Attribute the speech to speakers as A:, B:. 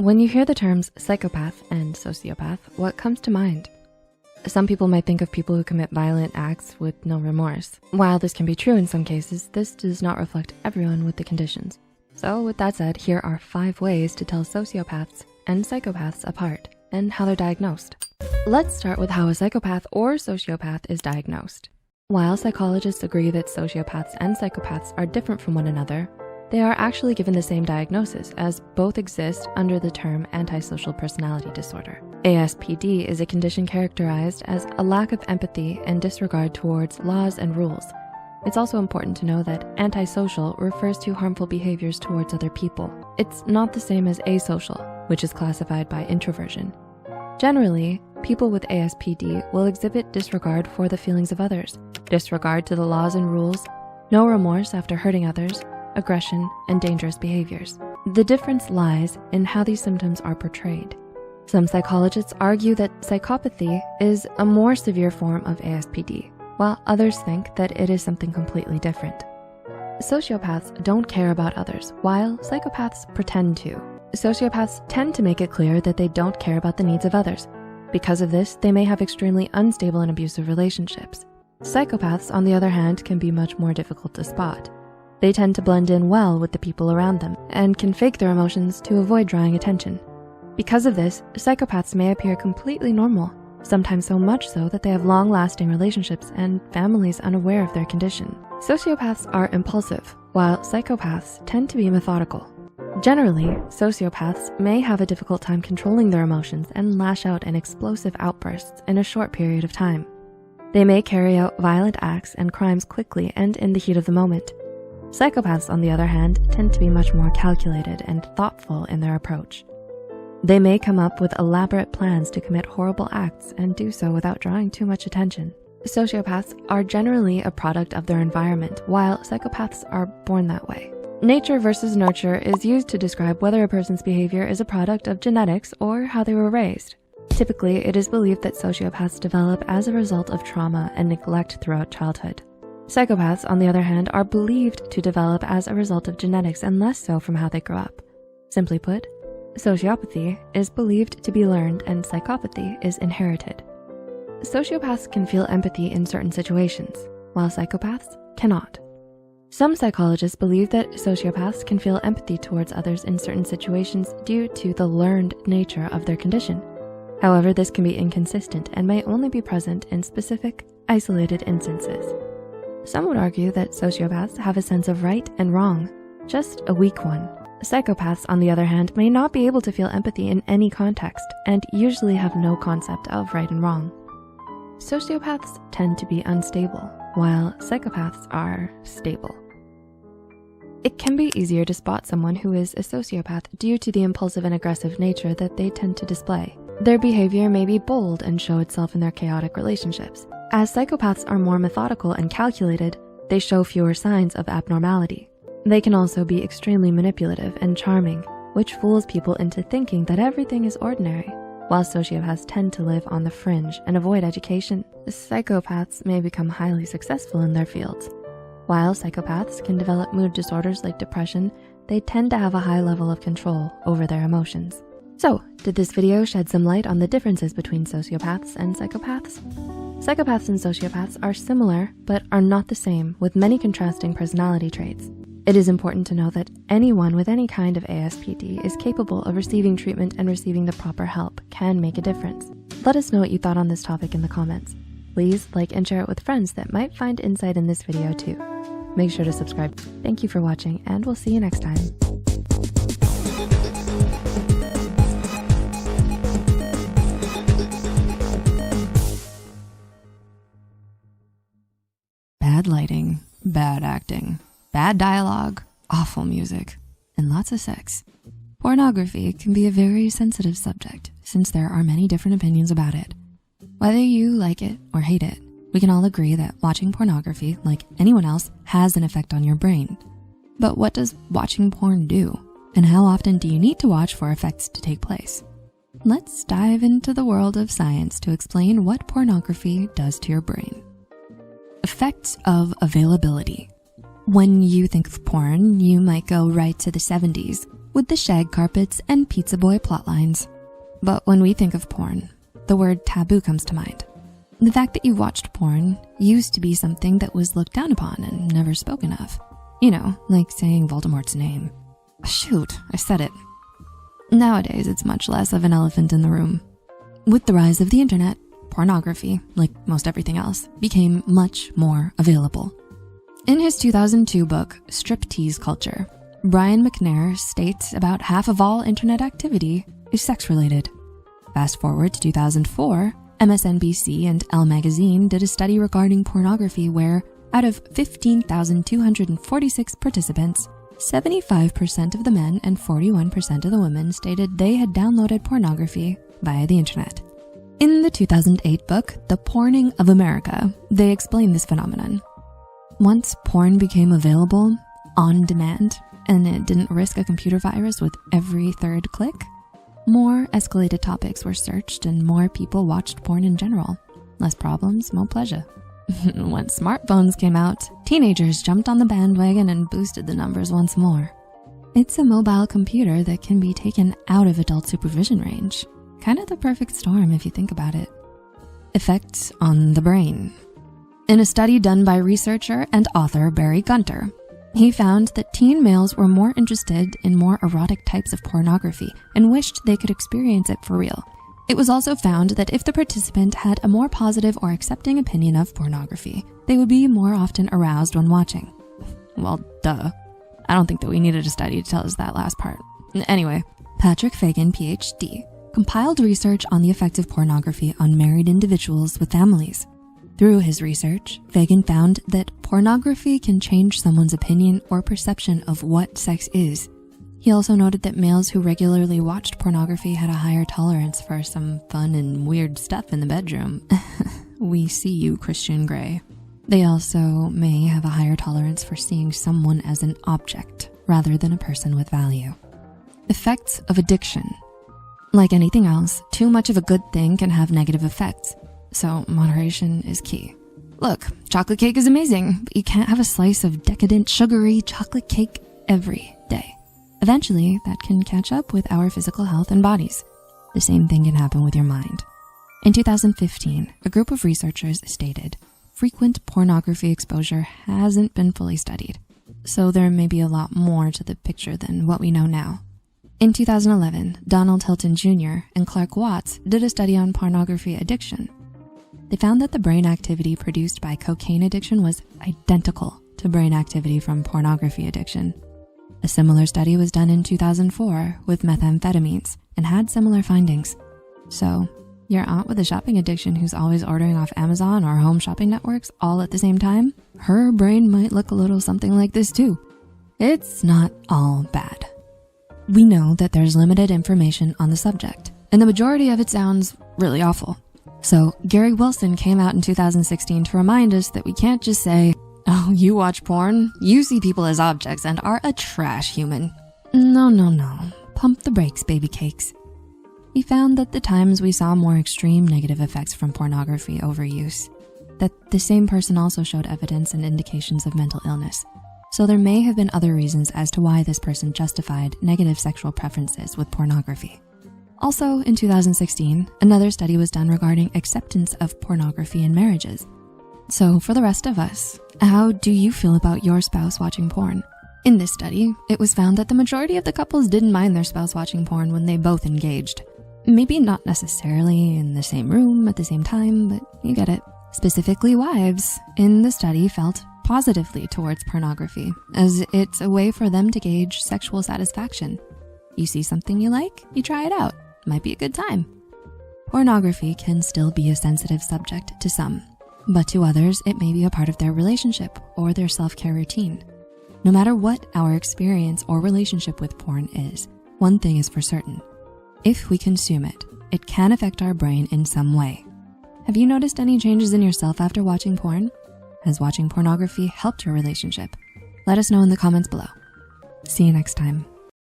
A: When you hear the terms psychopath and sociopath, what comes to mind? Some people might think of people who commit violent acts with no remorse. While this can be true in some cases, this does not reflect everyone with the conditions. So with that said, here are 5 ways to tell sociopaths and psychopaths apart and how they're diagnosed. Let's start with how a psychopath or sociopath is diagnosed. While psychologists agree that sociopaths and psychopaths are different from one another, they are actually given the same diagnosis, as both exist under the term antisocial personality disorder. ASPD is a condition characterized as a lack of empathy and disregard towards laws and rules. It's also important to know that antisocial refers to harmful behaviors towards other people. It's not the same as asocial, which is classified by introversion. Generally, people with ASPD will exhibit disregard for the feelings of others, disregard to the laws and rules, no remorse after hurting others, aggression, and dangerous behaviors. The difference lies in how these symptoms are portrayed. Some psychologists argue that psychopathy is a more severe form of ASPD, while others think that it is something completely different. Sociopaths don't care about others, while psychopaths pretend to. Sociopaths tend to make it clear that they don't care about the needs of others. Because of this, they may have extremely unstable and abusive relationships. Psychopaths, on the other hand, can be much more difficult to spot. They tend to blend in well with the people around them and can fake their emotions to avoid drawing attention. Because of this, psychopaths may appear completely normal, sometimes so much so that they have long-lasting relationships and families unaware of their condition. Sociopaths are impulsive, while psychopaths tend to be methodical. Generally, sociopaths may have a difficult time controlling their emotions and lash out in explosive outbursts in a short period of time. They may carry out violent acts and crimes quickly and in the heat of the moment. Psychopaths, on the other hand, tend to be much more calculated and thoughtful in their approach. They may come up with elaborate plans to commit horrible acts and do so without drawing too much attention. Sociopaths are generally a product of their environment, while psychopaths are born that way. Nature versus nurture is used to describe whether a person's behavior is a product of genetics or how they were raised. Typically, it is believed that sociopaths develop as a result of trauma and neglect throughout childhood. Psychopaths, on the other hand, are believed to develop as a result of genetics and less so from how they grew up. Simply put, sociopathy is believed to be learned and psychopathy is inherited. Sociopaths can feel empathy in certain situations, while psychopaths cannot. Some psychologists believe that sociopaths can feel empathy towards others in certain situations due to the learned nature of their condition. However, this can be inconsistent and may only be present in specific, isolated instances. Some would argue that sociopaths have a sense of right and wrong, just a weak one. Psychopaths, on the other hand, may not be able to feel empathy in any context and usually have no concept of right and wrong. Sociopaths tend to be unstable, while psychopaths are stable. It can be easier to spot someone who is a sociopath due to the impulsive and aggressive nature that they tend to display. Their behavior may be bold and show itself in their chaotic relationships. As psychopaths are more methodical and calculated, they show fewer signs of abnormality. They can also be extremely manipulative and charming, which fools people into thinking that everything is ordinary, while sociopaths tend to live on the fringe and avoid education. Psychopaths may become highly successful in their fields. While psychopaths can develop mood disorders like depression, they tend to have a high level of control over their emotions. So, did this video shed some light on the differences between sociopaths and psychopaths? Psychopaths and sociopaths are similar, but are not the same, with many contrasting personality traits. It is important to know that anyone with any kind of ASPD is capable of receiving treatment, and receiving the proper help can make a difference. Let us know what you thought on this topic in the comments. Please like and share it with friends that might find insight in this video too. Make sure to subscribe. Thank you for watching, and we'll see you next time. Bad lighting, bad acting, bad dialogue, awful music, and lots of sex. Pornography can be a very sensitive subject since there are many different opinions about it. Whether you like it or hate it, we can all agree that watching pornography, like anyone else, has an effect on your brain. But what does watching porn do? And how often do you need to watch for effects to take place? Let's dive into the world of science to explain what pornography does to your brain. Effects of availability. When you think of porn, you might go right to the 70s, with the shag carpets and pizza boy plotlines. But when we think of porn, the word taboo comes to mind. The fact that you watched porn used to be something that was looked down upon and never spoken of. You know, like saying Voldemort's name. Shoot, I said it. Nowadays, it's much less of an elephant in the room. With the rise of the internet, pornography, like most everything else, became much more available. In his 2002 book, Striptease Culture, Brian McNair states about half of all internet activity is sex-related. Fast forward to 2004, MSNBC and Elle magazine did a study regarding pornography where, out of 15,246 participants, 75% of the men and 41% of the women stated they had downloaded pornography via the internet. In the 2008 book, The Porning of America, they explain this phenomenon. Once porn became available on demand, and it didn't risk a computer virus with every third click, more escalated topics were searched and more people watched porn in general. Less problems, more pleasure. When smartphones came out, teenagers jumped on the bandwagon and boosted the numbers once more. It's a mobile computer that can be taken out of adult supervision range. Kind of the perfect storm if you think about it. Effects on the brain. In a study done by researcher and author Barry Gunter, he found that teen males were more interested in more erotic types of pornography and wished they could experience it for real. It was also found that if the participant had a more positive or accepting opinion of pornography, they would be more often aroused when watching. Well, duh. I don't think that we needed a study to tell us that last part. Anyway, Patrick Fagan, PhD, compiled research on the effect of pornography on married individuals with families. Through his research, Fagan found that pornography can change someone's opinion or perception of what sex is. He also noted that males who regularly watched pornography had a higher tolerance for some fun and weird stuff in the bedroom. We see you, Christian Grey. They also may have a higher tolerance for seeing someone as an object rather than a person with value. Effects of addiction. Like anything else, too much of a good thing can have negative effects, so moderation is key. Look, chocolate cake is amazing, but you can't have a slice of decadent, sugary chocolate cake every day. Eventually, that can catch up with our physical health and bodies. The same thing can happen with your mind. In 2015, a group of researchers stated, frequent pornography exposure hasn't been fully studied, so there may be a lot more to the picture than what we know now. In 2011, Donald Hilton Jr. and Clark Watts did a study on pornography addiction. They found that the brain activity produced by cocaine addiction was identical to brain activity from pornography addiction. A similar study was done in 2004 with methamphetamines and had similar findings. So, your aunt with a shopping addiction who's always ordering off Amazon or home shopping networks all at the same time, her brain might look a little something like this too. It's not all bad. We know that there's limited information on the subject, and the majority of it sounds really awful. So Gary Wilson came out in 2016 to remind us that we can't just say, oh, you watch porn, you see people as objects and are a trash human. No. Pump the brakes, baby cakes. He found that the times we saw more extreme negative effects from pornography overuse, that the same person also showed evidence and indications of mental illness. So there may have been other reasons as to why this person justified negative sexual preferences with pornography. Also, in 2016, another study was done regarding acceptance of pornography in marriages. So for the rest of us, how do you feel about your spouse watching porn? In this study, it was found that the majority of the couples didn't mind their spouse watching porn when they both engaged. Maybe not necessarily in the same room at the same time, but you get it. Specifically, wives in the study felt positively towards pornography, as it's a way for them to gauge sexual satisfaction. You see something you like, you try it out. Might be a good time. Pornography can still be a sensitive subject to some, but to others, it may be a part of their relationship or their self-care routine. No matter what our experience or relationship with porn is, one thing is for certain. If we consume it, it can affect our brain in some way. Have you noticed any changes in yourself after watching porn? Has watching pornography helped your relationship? Let us know in the comments below. See you next time.